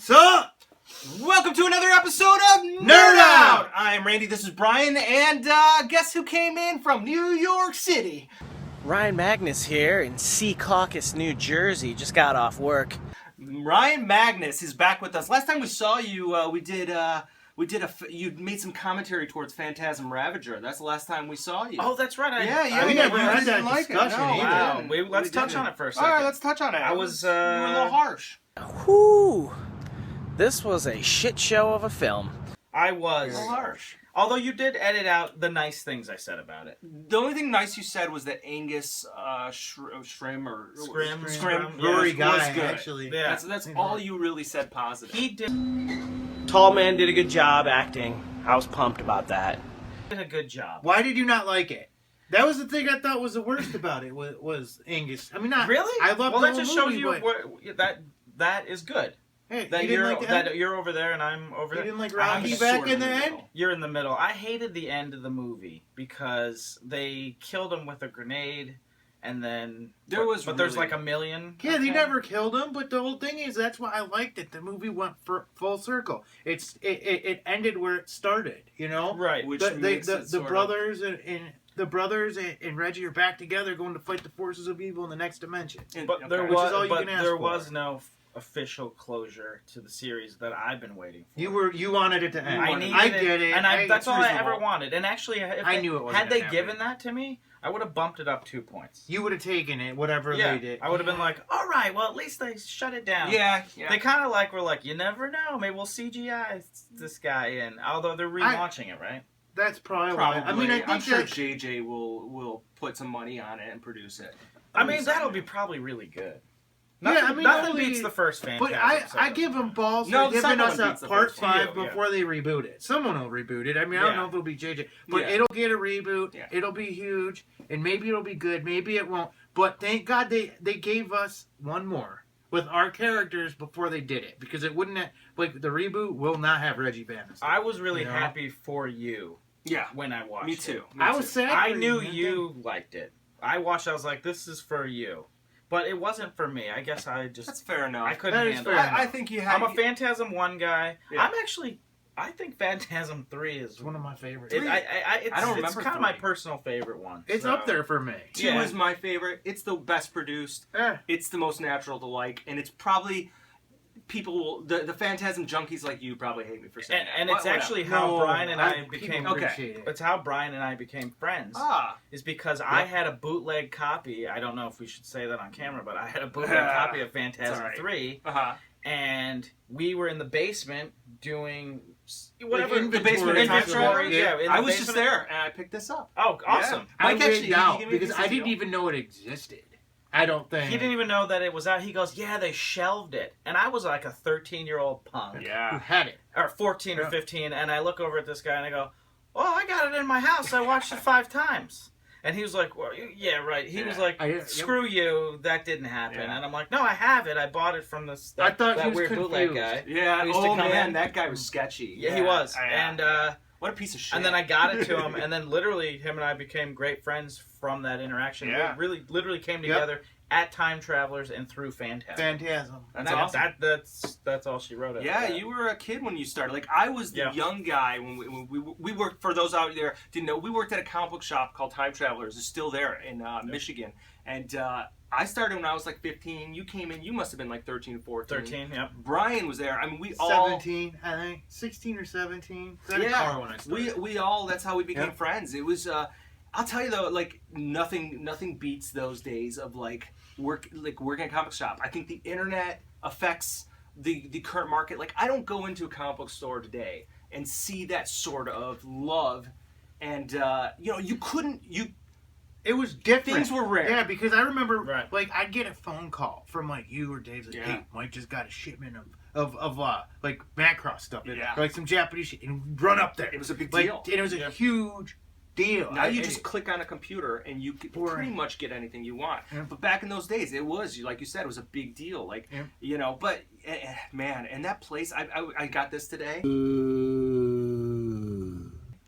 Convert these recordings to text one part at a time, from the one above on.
What's up? Welcome to another episode of Nerd Out! I'm Randy, this is Brian, and guess who came in from New York City? Ryan Magnes here in Secaucus, New Jersey. Just got off work. Ryan Magnes is back with us. Last time we saw you, you made some commentary towards Phantasm Ravager. That's the last time we saw you. Oh, that's right. We never had that discussion either. Let's touch on it for a second. All right, let's touch on it. I was, you were a little harsh. Whew. This was a shit show of a film. I was. A little harsh. Although you did edit out the nice things I said about it. The only thing nice you said was that Angus Scrim brewery guy, was good. actually. Yeah. That's all you really said positive. He did Tall man did a good job acting. I was pumped about that. a good job. Why did you not like it? That was the thing I thought was the worst about it. Was Angus? I mean, not Really? I love well, the that whole just movie, shows you but- where, that is good. Hey, That you didn't you're like the end? that you're over there and I'm over You there. didn't like I'm Rocky sort back of in the middle. end? You're in the middle. I hated the end of the movie because they killed him with a grenade, and then there's like a million. Yeah, they never killed him, but the whole thing is that's why I liked it. The movie went for full circle. It ended where it started, you know? Right. Which The makes it the sort of- brothers the brothers and Reggie are back together going to fight the forces of evil in the next dimension. But there Which is was, all you but can ask there for. was no official closure to the series that I've been waiting for. You wanted it to end. I needed I get it. and that's it's all I reasonable. ever wanted. And actually, if I knew it wasn't had they gonna given happen. that to me, I would have bumped it up 2 points. You would have taken it, whatever Yeah, they did. I would have been like, all right, well, at least they shut it down. Yeah. They kind of were like, you never know, maybe we'll CGI this guy in. Although they're relaunching it, right? That's probably Probably. why. I mean, I think I'm sure that JJ will put some money on it and produce it. I mean, that'll be probably really good. Yeah, Nothing, I mean, nothing only- beats the first Phantasm. But I give them balls No, for the giving second us one a beats the part first one. 5 Yeah. before they reboot it. Someone will reboot it. I mean, I don't Yeah. know if it'll be JJ, but Yeah. it'll get a reboot. Yeah. It'll be huge, and maybe it'll be good. Maybe it won't. But thank God they gave us one more with our characters before they did it, because it wouldn't have, like the reboot will not have Reggie Bannister. I was really You know? happy for you Yeah. when I watched Me it. too. I was sad. I for knew man. you liked it. I watched. I was like, "This is for you," but it wasn't for me. I guess I just That's fair enough. I couldn't That is handle fair it. enough. I think you have. I'm a Phantasm 1 guy. Yeah. I think Phantasm 3 is It's one of my favorites. It's I don't It's remember kind of my 3. personal favorite one. It's so. up there for me. 2 Yeah. is my favorite. It's the best produced. Eh. It's the most natural to like, and it's probably the Phantasm junkies like you probably hate me for saying And that. it's Whatever. actually how No, Brian and I people became. Okay. appreciate it. It's how Brian and I became friends. Ah. Is because I had a bootleg copy. I don't know if we should say that on camera, but I had a bootleg copy of Phantasm alright. 3, And we were in the basement doing whatever. Like the basement inventory. Yeah. In the I was just basement. there, and I picked this up. Oh, awesome. I Mike actually- rigged out he gave me because this I as didn't well. even know it existed. I don't think. He didn't even know that it was out. He goes, yeah, they shelved it. And I was like a 13-year-old punk. Who Yeah. had it? Or 14 or Yeah. 15. And I look over at this guy and I go, oh, I got it in my house. I watched it 5 times. And he was like, well, yeah, right. He was like, Yep. screw you. That didn't happen. Yeah. And I'm like, no, I have it. I bought it from I thought he that was weird bootleg confused. guy. Yeah. Who used to Oh come man, in. that guy was sketchy. Yeah, he was. And what a piece of shit. and then I got it to him. And then literally him and I became great friends from that interaction. Yeah. We really literally came Yep. together at Time Travelers and through Phantasm. Phantasm. That's And awesome. That's all she wrote. After Yeah, that. you were a kid when you started. Like I was the Yeah. young guy when we worked. For those out there didn't know, we worked at a comic book shop called Time Travelers. It's still there in Michigan. And I started when I was like 15. You came in. You must have been like 13 or 14. 13, yep. Brian was there. I mean, we all 17, I think. 16 or 17. I had a Yeah. car when I started. we all. That's how we became Yeah. friends. It was. I'll tell you though, like nothing beats those days of working at a comic shop. I think the internet affects the current market. Like I don't go into a comic book store today and see that sort of love, and you couldn't. It was different. Things were rare. Yeah, because I remember, Right. like, I'd get a phone call from, like, you or Dave, like, Yeah. hey, Mike just got a shipment of like, Macross stuff. Yeah. Or, like, some Japanese shit. And we'd run up there. It was a big like, deal. And it was a huge deal. Now you just click on a computer and you can pretty much get anything you want. Yeah. But back in those days, it was, like you said, it was a big deal. Like, but man, and that place, I got this today.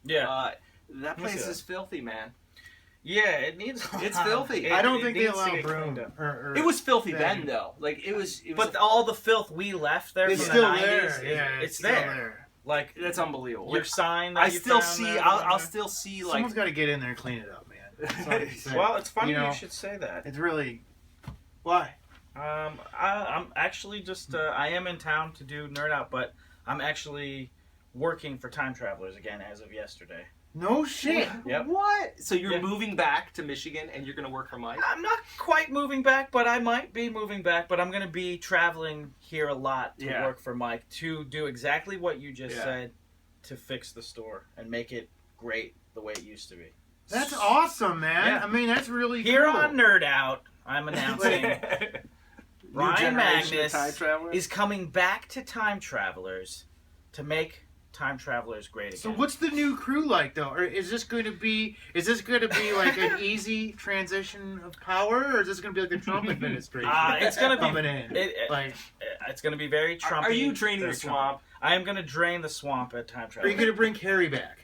Yeah. That place is filthy, man. Yeah, it needs. It's filthy. I don't it think they needs to allow get broom. cleaned up. It was filthy then. then, though. Like it was. But all the filth we left there It's from still the 90s, there. Yeah, it's still there. Like that's unbelievable. your sign. That I you still found see. there, I'll still see like. Someone's got to get in there and clean it up, man. That's all I'm saying. Well, it's funny You know, you should say that. It's really why. I'm actually just I am in town to do Nerd Out, but I'm actually working for Time Travelers again as of yesterday. No shit. Yep. What? So you're Yeah. moving back to Michigan and you're gonna work for Mike? I'm not quite moving back, but I might be moving back. But I'm going to be traveling here a lot to Yeah. work for Mike to do exactly what you just Yeah. said, to fix the store and make it great the way it used to be. That's awesome, man. Yeah. I mean, that's really Here cool. on Nerd Out, I'm announcing Ryan Magnes time traveler. is coming back to Time Travelers to make Time Travelers great again. So what's the new crew like though? Or is this going to be like an easy transition of power, or is this going to be like the Trump administration? It's going to coming be in. it's going to be very Trumpy. Are you draining the very swamp? Trumpy. I am going to drain the swamp at Time Are you Travelers. going to bring Carrie back?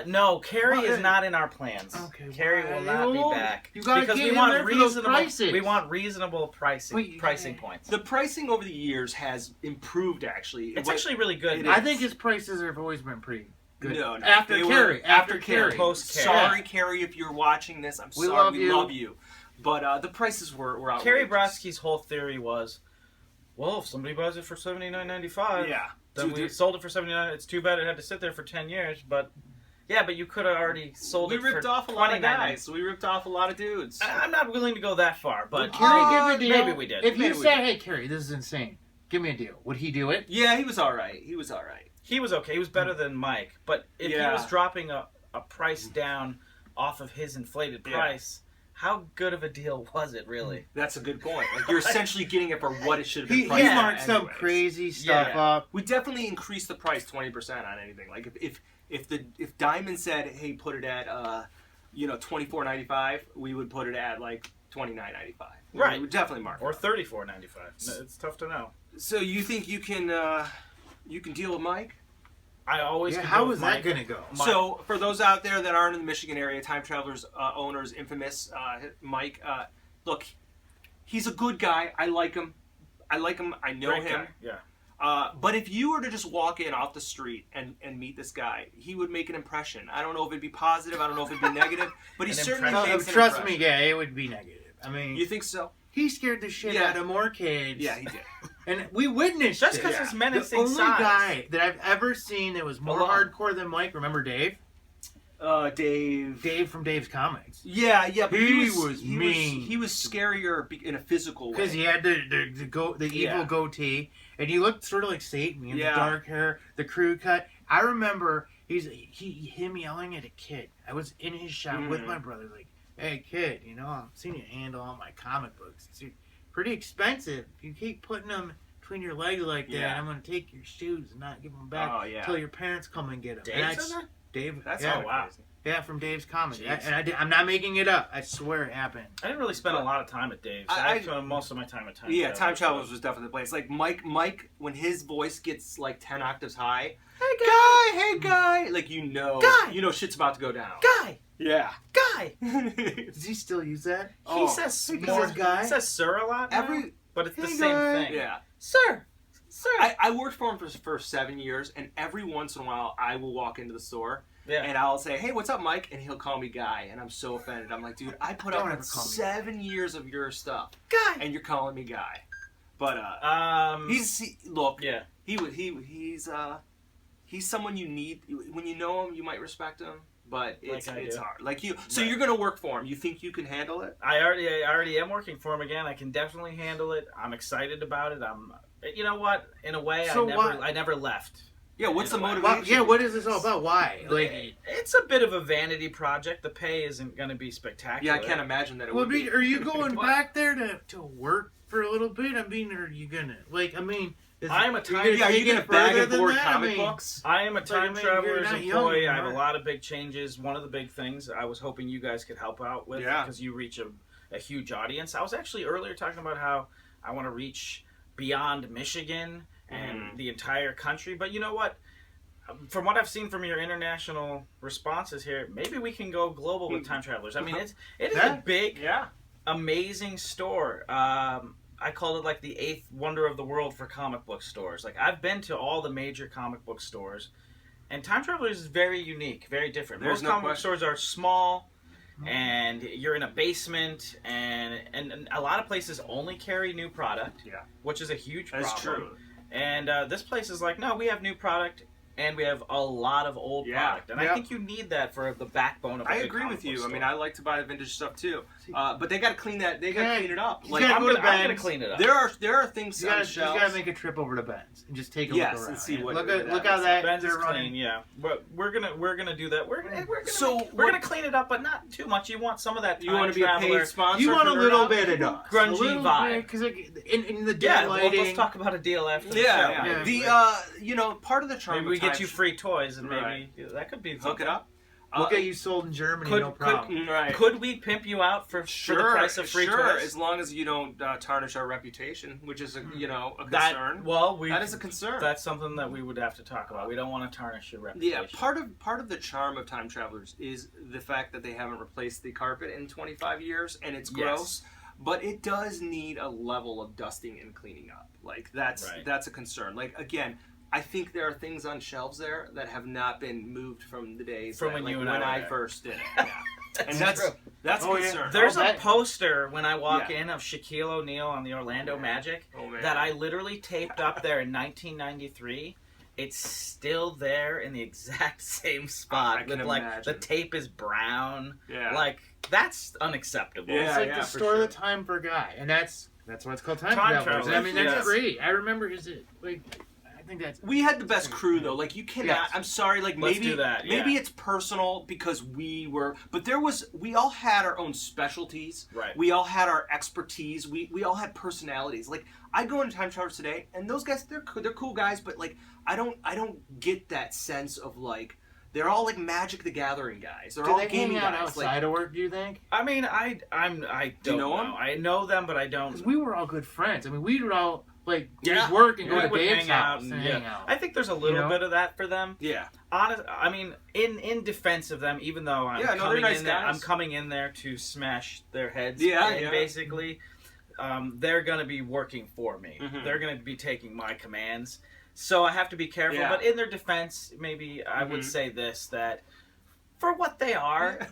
No, Carrie Well, is not in our plans. Okay, Carrie will not be why? back. You gotta because get we him want there for those reasonable prices. We want reasonable pricing Wait, points. The pricing over the years has improved. Actually, It's actually really good. It I is. think his prices have always been pretty good. No. After They Carrie. were- After Carrie. Post-Carrie. Sorry, Carrie, if you're watching this, I'm We sorry. love We you. love you. But the prices were outrageous. Carrie Brodsky's whole theory was, well, if somebody buys it for $79.95, Yeah. then we sold it for $79. It's too bad it had to sit there for 10 years, but yeah, but you could have already sold We it ripped for off a lot of $29.95. guys. We ripped off a lot of dudes. I'm not willing to go that far, but Would Carrie give a deal? maybe we did. If you Maybe we said, did. hey, Carrie, this is insane. Give me a deal. Would he do it? Yeah, he was all right. He was all right. He was okay. He was better than Mike, but if he Yeah. was dropping a price down off of his inflated price, how good of a deal was it, really? That's a good point. Like you're essentially getting it for what it should have been He priced. marked at some anyways. crazy stuff Yeah. up. We definitely increased the price 20% on anything. Like if Diamond said, "Hey, put it at $24.95," we would put it at like $29.95. Right. We would definitely mark. Or it up. $34.95. It's tough to know. So you think you can deal with Mike? I always Yeah, could how go is with that Mike. going to go? Mike. So for those out there that aren't in the Michigan area, Time Travelers owners, infamous Mike. Look, he's a good guy. I like him. I know Great him. guy, Yeah. But if you were to just walk in off the street and meet this guy, he would make an impression. I don't know if it'd be positive. I don't know if it'd be negative. But he An certainly impression. makes an Trust me, impression. yeah, it would be negative. I mean, You think so? he scared the shit Yeah. out of more kids. Yeah, he did. And we witnessed Just it. because Yeah. his The menacing only size. guy that I've ever seen that was more Alone. hardcore than Mike, remember Dave? Dave. Dave from Dave's Comics. Yeah, but He was mean. He was scarier in a physical way. Because he had the evil Yeah. goatee, and he looked sort of like Satan. He had Yeah. the dark hair, the crew cut. I remember him yelling at a kid. I was in his shop with my brother, like, "Hey kid, I've seen you handle all my comic books. It's pretty expensive. If you keep putting them between your legs like that, Yeah. I'm gonna take your shoes and not give them back Oh, yeah. until your parents come and get them." Dave's in there? Dave, That's yeah, all wow. yeah, from Dave's Comics. Jeez. I'm not making it up. I swear it happened. I didn't really spend a lot of time at Dave's. I spent most of my time at Time Yeah, Time Travelers. Travelers was definitely the place. Like Mike, when his voice gets like 10 octaves high, hey guy, like Guy! shit's about to go down. Guy! Yeah. Guy! Does he still use that? He says he more. says guy? He says sir a lot now, Every but it's the Hey, same guy. thing. yeah. Sir! Sir! I worked for him for 7 years, and every once in a while I will walk into the store Yeah. and I'll say, "Hey, what's up, Mike?" And he'll call me Guy, and I'm so offended. I'm like, "Dude, I put Don't up ever with call me 7 years of your stuff, Guy! and you're calling me Guy." But look, Yeah. he's someone you need. When you know him, you might respect him, but it's Like I do. hard. Like you, so Right. you're gonna work for him. You think you can handle it? I already am working for him again. I can definitely handle it. I'm excited about it. You know what? In a way, So I never left. Yeah. What's the In a way. motivation? Yeah, what is this all about? Why? Like, It's a bit of a vanity project. The pay isn't going to be spectacular. Yeah, I can't imagine that it well, would be. are you going What? back there to work for a little bit? I mean, are you gonna I'm a time- Yeah, are you gonna bag and board comic books? books? I am a I Time mean, you're Travelers not young employee. I have a anymore. lot of big changes. One of the big things I was hoping you guys could help out with Yeah. because you reach a huge audience. I was actually earlier talking about how I want to reach beyond Michigan and the entire country. But you know what? from what I've seen from your international responses here, maybe we can go global with Time Travelers. I mean, it is a big, amazing store. I called it like the 8th wonder of the world for comic book stores. Like, I've been to all the major comic book stores, and Time Travelers is very unique, very different. Most comic book stores are small, and you're in a basement, and a lot of places only carry new product, which is a huge problem. That's true. And this place is like, no, we have new product, and we have a lot of old product. And I think you need that for the backbone of a I good agree comic with you. book I mean, store. I like to buy the vintage stuff too. But they got to clean that. They got to clean it up. Like, I'm gonna clean it up. There are things on shelves. You got to make a trip over to Ben's and just take a look around. And see what. Look how that Ben's is running. clean, yeah. But we're gonna do that. We're gonna clean it up, but not too much. You want some of that. You want to be a paid sponsor? You want a little bit of dust, grungy vibe, because in the dim lighting. Let's talk about a deal after the show. The part of the charm. Maybe we get you free toys, and maybe that could be hook it up. We'll get you sold in Germany, no problem. Could we pimp you out for the price of free toys? As long as you don't tarnish our reputation, which is a concern. That is a concern. That's something that we would have to talk about. We don't want to tarnish your reputation. Yeah, part of the charm of Time Travelers is the fact that they haven't replaced the carpet in 25 years, and it's gross. But it does need a level of dusting and cleaning up. Like that's a concern. Like, again, I think there are things on shelves there that have not been moved from the days from when I first did it. And that's a concern. There's a poster when I walk in of Shaquille O'Neal on the Orlando Magic that I literally taped up there in 1993. It's still there in the exact same spot. The tape is brown. Yeah. Like, that's unacceptable. Yeah, it's like the store the time for guy, and that's what it's called, Time Travelers. I mean, that's great. I remember we had the best crew though. Like, you cannot. I'm sorry. Like, let's do that. Maybe it's personal because we all had our own specialties. Right. We all had our expertise. We all had personalities. Like, I go into Time Travelers today, and those guys, they're cool guys, but like, I don't get that sense of like. They're all like Magic the Gathering guys. They're all gaming guys. Outside of work, do you think? I mean, I don't know. I know them, but I don't. Because we were all good friends. I mean, we would all leave work and go to Dave's house and hang out. I think there's a little bit of that for them. Yeah. I mean, in defense of them, even though I'm coming in there to smash their heads. Basically, they're gonna be working for me. Mm-hmm. They're gonna be taking my commands. So I have to be careful, but in their defense, maybe I would say this, that for what they are,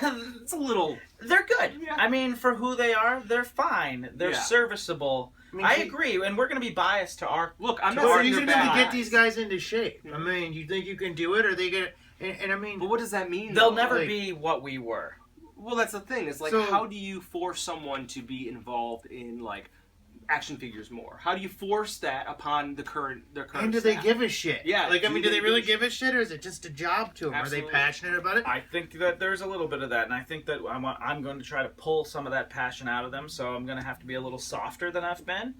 it's a little... They're good. Yeah. I mean, for who they are, they're fine. They're serviceable. I agree, and we're going to be biased to our... Look, I'm not saying you're going to get these guys into shape. I mean, you think you can do it, or they get... And I mean... But what does that mean? They'll never be what we were. Well, that's the thing. It's like, how do you force someone to be involved in, like... action figures more? How do you force that upon their current and do they give a shit? Yeah. Like, I mean, do they really give a shit, or is it just a job to them? Absolutely. Are they passionate about it? I think that there's a little bit of that, and I think that I'm going to try to pull some of that passion out of them, so I'm going to have to be a little softer than I've been.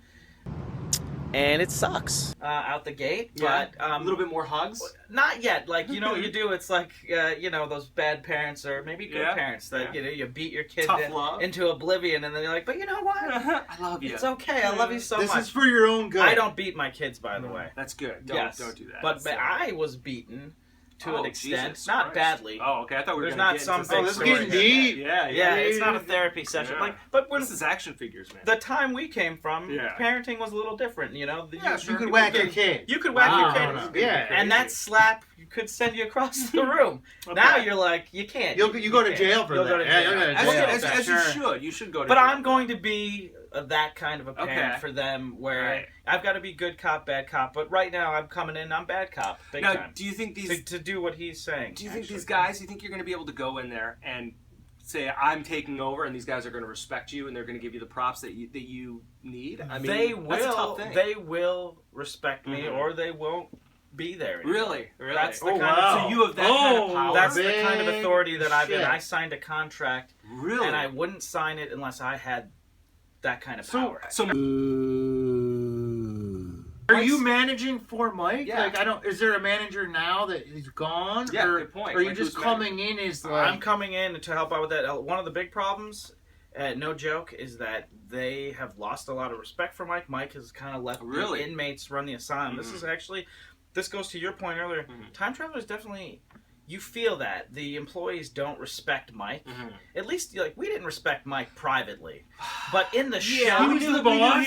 And it sucks. Out the gate, but... a little bit more hugs? Not yet. Like, you know what you do? It's like, those bad parents or maybe good parents that, you beat your kid into oblivion, and then you're like, but you know what? I love you. It's okay. I love you so much. This is for your own good. I don't beat my kids, by the way. That's good. Don't do that. But I was beaten to an extent. Not badly. Oh, okay. I thought we were There's not some big this is getting deep. Yeah. It's not a therapy session. Yeah. But when this is action figures, man. The time we came from, parenting was a little different. You could whack your kid. You could whack your kid. Yeah. And that slap could send you across the room. Now you're like, you can't. You go to jail for that. Go to jail. As you should. You should go to jail. But I'm going to be that kind of a parent for them, where I've got to be good cop, bad cop. But right now, I'm coming in, I'm bad cop, big time. Do you think these... To do what he's saying. Do you think these guys, you think you're going to be able to go in there and say, I'm taking over, and these guys are going to respect you, and they're going to give you the props that you need? I mean, that's a tough thing. They will respect me, or they won't be there anymore. Really? That's the kind of... So you have that kind of power. That's the kind of authority that I've been. I signed a contract, really, and I wouldn't sign it unless I had that kind of power. Are you managing for Mike? Yeah. Like, is there a manager now that he's gone? Yeah, or, good point. Or are you just coming in as like... I'm coming in to help out with that. One of the big problems, no joke, is that they have lost a lot of respect for Mike. Mike has kind of let the inmates run the asylum. Mm-hmm. This is actually this goes to your point earlier. Time travelers definitely. You feel that the employees don't respect Mike. At least, like, we didn't respect Mike privately, but in the show, we knew he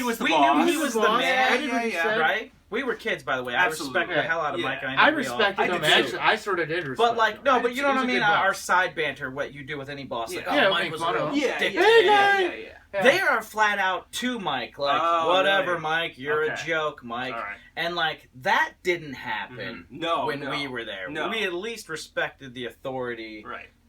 was the boss. Knew he was the man. Yeah. Right? We were kids, by the way. Absolutely. I respect the hell out of Mike. And I know respected him. I did Actually, I sort of did respect. But like, no, but you know what I mean. He was a good boss. Our side banter, what you do with any boss, like, Yeah, Mike make was fun a of real him. dick. Yeah. They are flat out to Mike, like, whatever, really? Mike, you're a joke, Mike. All right. And, like, that didn't happen when we were there. No. We at least respected the authority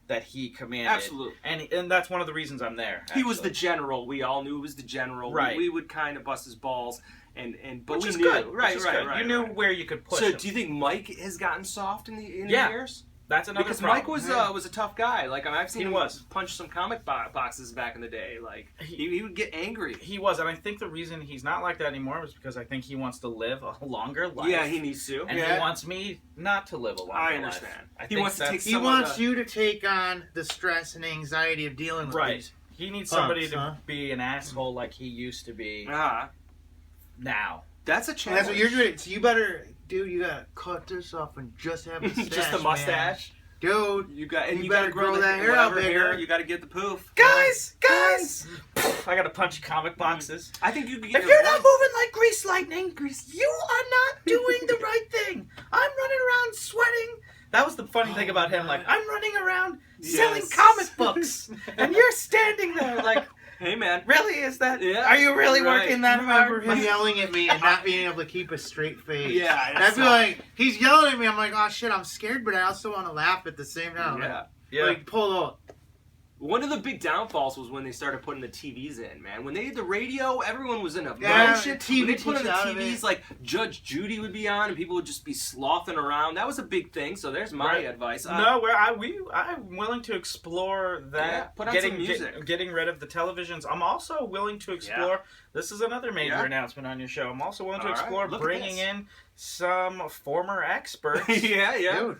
that he commanded. Absolutely. And that's one of the reasons I'm there. Actually. He was the general. We all knew he was the general. Right. We would kind of bust his balls. But Which we is knew. good. Right. You knew where you could push So him. do you think Mike has gotten soft in the years? That's another because problem. Mike was a tough guy. Like I've seen him punch some comic boxes back in the day. Like he would get angry. He was, and I think the reason he's not like that anymore is because I think he wants to live a longer life. Yeah, he needs to. And he wants me not to live a longer life. I understand. He wants to take. He wants you to take on the stress and anxiety of dealing with these. He needs somebody to be an asshole like he used to be. Now. That's a challenge. That's what you're doing. So you better, dude. You gotta cut this off and just have a stash, just the mustache, man. Dude. You better gotta grow that hair out bigger. You gotta get the poof, guys. I gotta punch comic boxes. I think you. If you're not moving like Grease Lightning, you are not doing the right thing. I'm running around sweating. That was the funny thing about him. Like I'm running around selling comic books, and you're standing there like. Hey man, really? Is that? Yeah. Are you really working that hard? I remember him yelling at me and not being able to keep a straight face. Yeah, and I'd be like, he's yelling at me. I'm like, oh shit, I'm scared, but I also want to laugh at the same time. Like pull out. One of the big downfalls was when they started putting the TVs in, man. When they had the radio, everyone was in a motion. TV they put on the out TVs, like Judge Judy would be on, and people would just be sloughing around. That was a big thing. So there's my advice. I'm willing to explore that. Put on some music. Getting rid of the televisions. I'm also willing to explore. This is another major announcement on your show. I'm also willing to explore bringing in some former experts. Dude.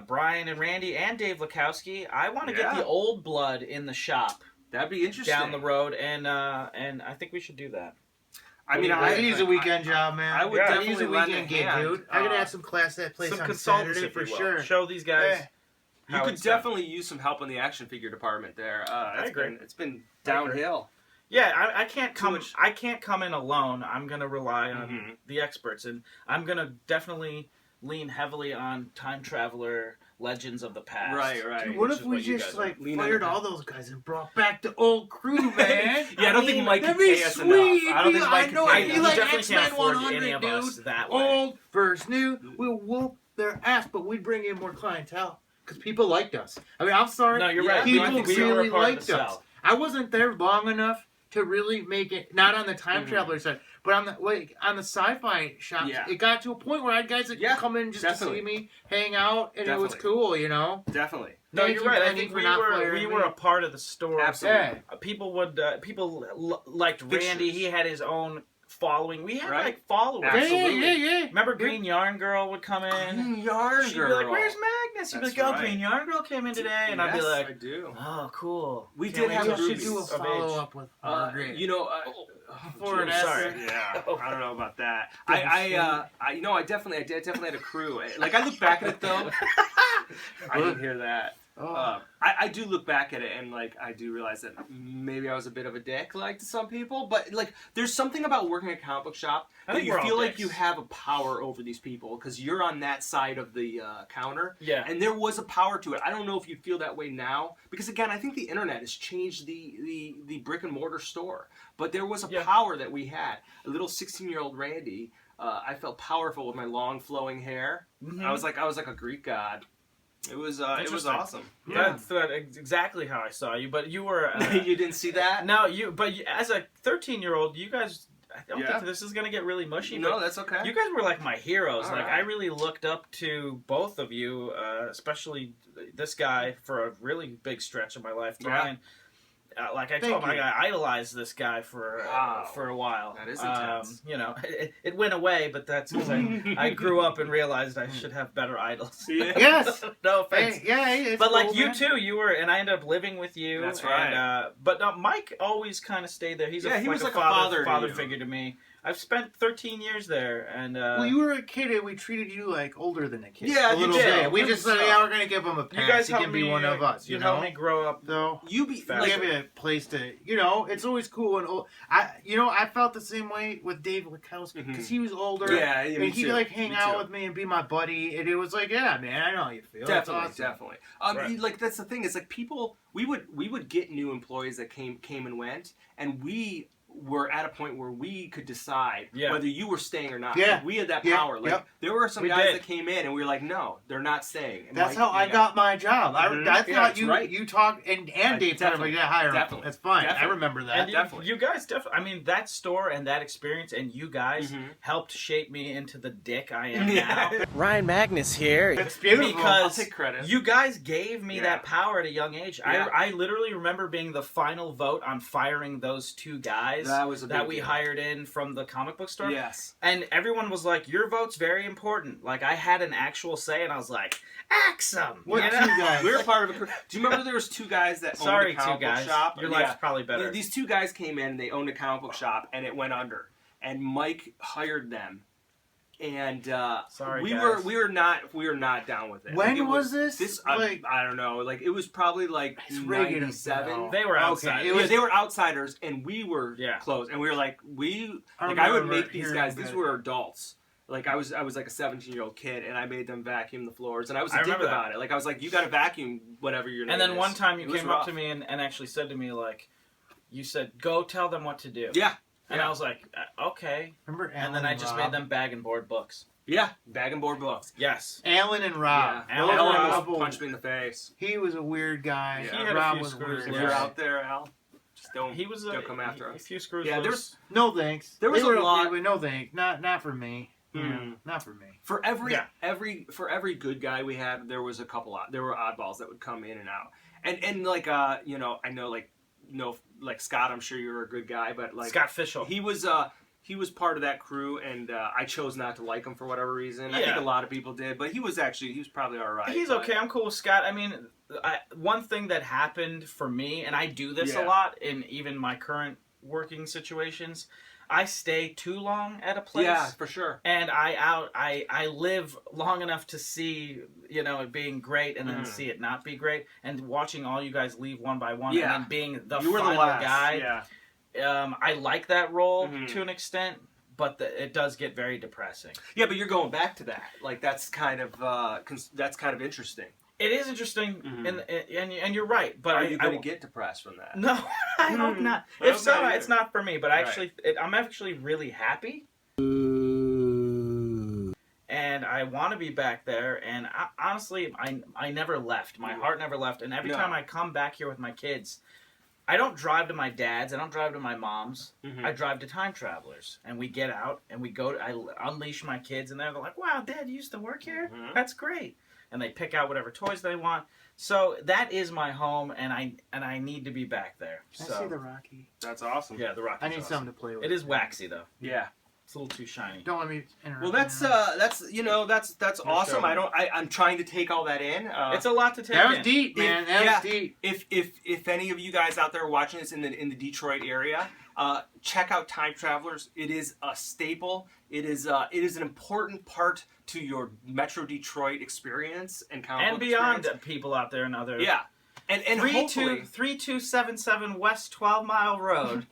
Brian and Randy and Dave Lukowski. I want to get the old blood in the shop. That'd be interesting. Down the road, and I think we should do that. I mean, I use a weekend job, man. I would definitely use a weekend gig, dude. I gotta have some class that place on Saturday for sure. Show these guys. You could definitely use some help in the action figure department there. I agree. It's been downhill. Yeah, I can't come. I can't come in alone. I'm gonna rely on the experts, and I'm gonna definitely lean heavily on time traveler legends of the past. Right. Dude, what if we just like fired all those guys and brought back the old crew, man? I don't think Mike could pay us enough. I don't think Mike could pay us. He like definitely can't X-Men afford 100, any of dude. us that way. Old versus new. We'll whoop their ass, but we'd bring in more clientele because people liked us. I mean, I'm sorry. No, you're right. People We were really a part of liked the us. South. I wasn't there long enough to really make it. Not on the time traveler side. But on the sci-fi shops, it got to a point where I had guys that could come in just to see me, hang out, and it was cool, you know? Definitely. No, you're right. I think we were a part of the store. Absolutely. People liked Randy. He had his own following. We had like followers. Absolutely. Yeah. Remember Green Yarn Girl would come in? Green Yarn Girl. She'd be like, "Where's Magnus?" You'd be like, "Oh, Green Yarn Girl came in today," and I'd be like, I do. "Oh, cool." We did have We should Ruby's do a of follow-up with Margaret. Before and after. Yeah, I don't know about that. I definitely had a crew. Like I look back at it though. I didn't hear that. I do look back at it and like I do realize that maybe I was a bit of a dick like to some people, but like there's something about working at a comic book shop that you feel like you have a power over these people because you're on that side of the counter. Yeah. And there was a power to it. I don't know if you feel that way now because again I think the internet has changed the brick and mortar store, but there was a power that we had. A little 16-year-old Randy, I felt powerful with my long flowing hair. I was like a Greek god. It was awesome. Yeah. That's exactly how I saw you. But you were you didn't see that? No, as a 13-year-old, you guys. I don't think this is gonna get really mushy. No, that's okay. You guys were like my heroes. All right. I really looked up to both of you, especially this guy for a really big stretch of my life, Brian. Like I told him, I idolized this guy for a while. That is intense. It went away, but that's because I grew up and realized I should have better idols. Yes. No offense. But like cool, you too, you were, and I ended up living with you. That's right. But Mike always kind of stayed there. He was like a father figure to me. I've spent 13 years there, and well, you were a kid, and we treated you like older than a kid. Yeah, a you little did. bit. We just said, yeah, we're gonna give him a pass. you guys he helped can be me, one of us. You You helped know, me grow up. so You be Fast. we have a place to, it's always cool and old. I felt the same way with Dave Lakowski because he was older. Yeah, me and he'd too. like hang Me out too. with me and be my buddy, and it was like, yeah, man, I know how you feel. That's Definitely, awesome. definitely. Right. Like that's the thing. Is like people. We would get new employees that came and went, and we were at a point where we could decide whether you were staying or not. Yeah. Like, we had that power. Like there were some We guys did. that came in, and we were like, no, they're not staying. And That's like, how I got my job. I thought that's you right. you talked and Dave told me, yeah, hire him. Definitely. That's fine. Definitely. I remember that. And Definitely. you guys definitely. I mean, that store and that experience, and you guys helped shape me into the dick I am now. Ryan Magnes here. It's beautiful. I'll Because take credit. you guys gave me Yeah. that power at a young age. Yeah. I literally remember being the final vote on firing those two guys That was a big we deal. hired in from the comic book store. Yes. And everyone was like, your vote's very important. Like, I had an actual say, and I was like, axe 'em. What you two know? guys? We were part of a crew. Do you remember there was two guys that Sorry, owned a comic two guys. book shop? Your life's probably better. These two guys came in. They owned a comic book shop, and it went under. And Mike hired them, and Sorry, we guys. were not down with it. When Like, it was this? This Like- I don't know. Like it was probably like It's ringing a 97. bell. They were Okay, outside. it was- They were outsiders, and we were Yeah. close. And we were like, I I would remember make these hearing guys. These that. were adults. Like I was like a 17-year-old kid, and I made them vacuum the floors, and I was a I dick remember that. about it. Like I was like, you got to vacuum whatever your name And then is. one time you It was came up rough. to me and actually said to me, like, you said, go tell them what to do. Yeah. And I was like, okay. Remember Alan And then I just Rob? made them bag and board books. Yeah, bag and board books. Yes. Alan and Rob. Yeah. Alan Alan Rob almost Couple- punched me in the face. He was a weird guy. Yeah. He had a Rob few was screws weird. If loose. you're guy. out there, Al, just don't come after a us. few screws Yeah, loose. No thanks. There was They a were lot- Okay, but no thanks. Not for me. Hmm. Yeah, not for me. For every Yeah. good guy we had, there was a couple. There were oddballs that would come in and out. And like I know like Scott. I'm sure you're a good guy, but like Scott Fischel. he was part of that crew, and I chose not to like him for whatever reason. I think Yeah. a lot of people did, but he was probably all right. He's but- okay. I'm cool with Scott. I mean, one thing that happened for me, and I do this a Yeah. lot in even my current working situations, I stay too long at a place. Yeah, for sure. And I live long enough to see, it being great and then see it not be great. And watching all you guys leave one by one Yeah. and then being the You were the final last. guy. Yeah. I like that role Mhm. to an extent, but it does get very depressing. Yeah, but you're going back to that. Like that's kind of interesting. It is interesting, Mhm. and you're right. But Are you going to get depressed from that? No, I hope not. I If hope so, not either. it's not for me. But Right. I'm actually really happy, and I want to be back there. And honestly, I never left. My heart never left. And every No. time I come back here with my kids, I don't drive to my dad's. I don't drive to my mom's. Mhm. I drive to Time Travelers, and we get out and we go. I unleash my kids, and they're like, "Wow, Dad, you used to work here? Mhm. That's great." And they pick out whatever toys they want. So that is my home, and I need to be back there. Can So I see the Rocky? That's awesome. yeah, the rock. I need something to play with. It is waxy though. Yeah. It's a little too shiny. Don't let me interrupt. Well, that's awesome. show. I'm trying to take all that in. It's a lot to take That was in. deep, man. That was deep. If any of you guys out there watching this in the Detroit area, check out Time Travelers. It is a staple. It is an important part to your Metro Detroit experience and comic And book beyond experience. people out there and other. Yeah, and hopefully 3277 West 12 Mile Road.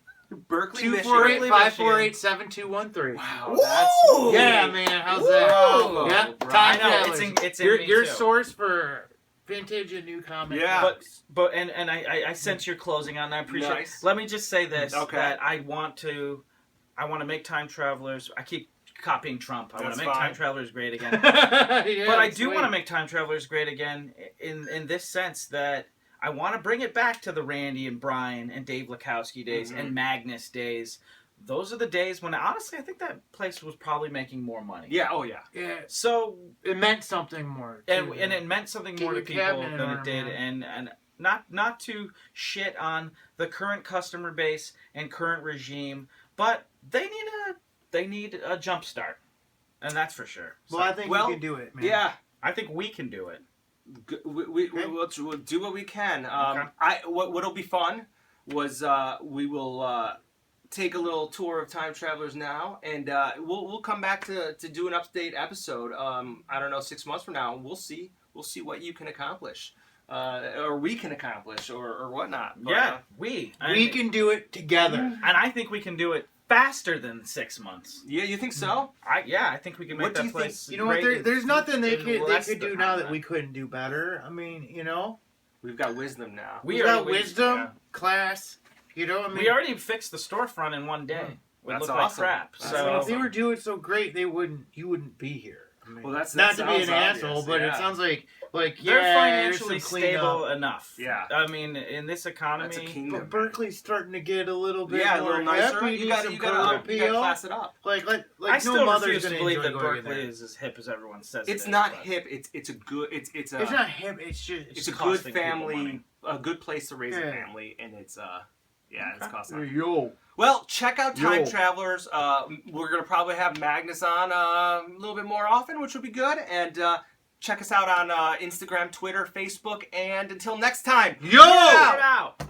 Berkeley, 248-548-7213. Wow, Yeah, man. How's that? Whoa. Yeah, Bro. Time I know, Travelers. it's in your me, your too. source for vintage and new comics. Yeah. But I sense your closing on. I appreciate. Nice. Let me just say this: Okay. that I want to make Time Travelers. I keep copying Trump. I want That's to make fine. Time Travelers great again. Yeah, But I do sweet. want to make Time Travelers great again in this sense that I want to bring it back to the Randy and Brian and Dave Lakowski days Mhm. and Magnes days. Those are the days when, honestly, I think that place was probably making more money. Yeah. Oh yeah. Yeah, So, it meant something more. and too. it meant something Get more to your people cabinet in than order, it did. man. And not to shit on the current customer base and current regime, but they need a jump start. And that's for sure. Well, I think Well, you can do it, man. Yeah. I think we can do it. We'll do what we can. Okay. What'll be fun was we will take a little tour of Time Travelers now, and we'll come back to do an update episode. I don't know, 6 months from now. We'll see what you can accomplish, or we can accomplish, or whatnot. But, yeah, we can do it together, and I think we can do it faster than 6 months. Yeah, you think so? I think we can make that place. You know what? There's nothing they could do now that we we couldn't do better. I mean, you know, we've got wisdom now. We've got wisdom, class. You know, I mean, we already fixed the storefront in one day. It looked like crap. So if they were doing so great, you wouldn't be here. I mean, well, that's not to be an obvious, asshole, but it sounds like they're financially stable enough. Yeah, I mean, in this economy, but Berkeley's starting to get a little bit a more little nicer. hip. You got to class it up. Like I still no refuse to believe that Berkeley Berkeley is as hip as everyone says. It's not hip. It's a good. It's not hip. It's just it's a good family, a good place to raise a family, and it's it's costing. Yo. Well, check out Time Travelers. We're going to probably have Magnes on a little bit more often, which would be good. And check us out on Instagram, Twitter, Facebook. And until next time, yo! Out!